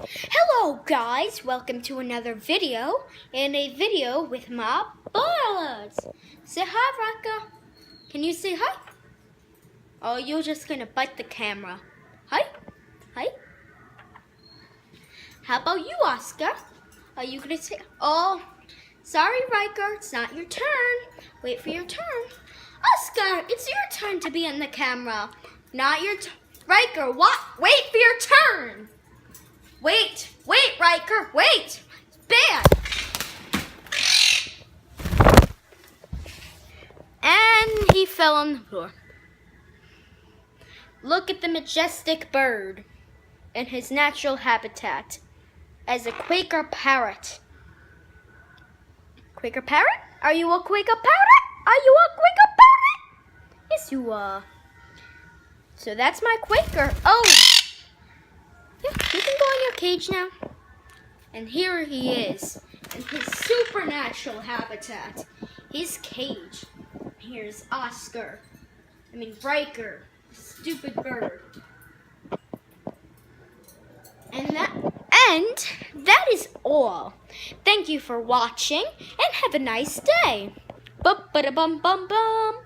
Hello guys, welcome to another video, and a video with my birds. Say hi, Riker. Can you say hi? Oh, you're just gonna bite the camera. Hi? Hi? How about you, Oscar? Are you gonna say, oh, sorry, Riker, it's not your turn. Wait for your turn. Oscar, it's your turn to be on the camera. Not your turn. Riker, what? Wait for your turn. Wait, Riker, wait! It's bad! And he fell on the floor. Look at the majestic bird in his natural habitat as a Quaker parrot. Quaker parrot? Are you a Quaker parrot? Are you a Quaker parrot? Yes, you are. So that's my Quaker. Oh! Yeah, you can go in your cage now. And here he is, in his supernatural habitat, his cage. Here's Oscar. Riker, stupid bird. And that is all. Thank you for watching, and have a nice day. Ba-ba-da-bum-bum-bum.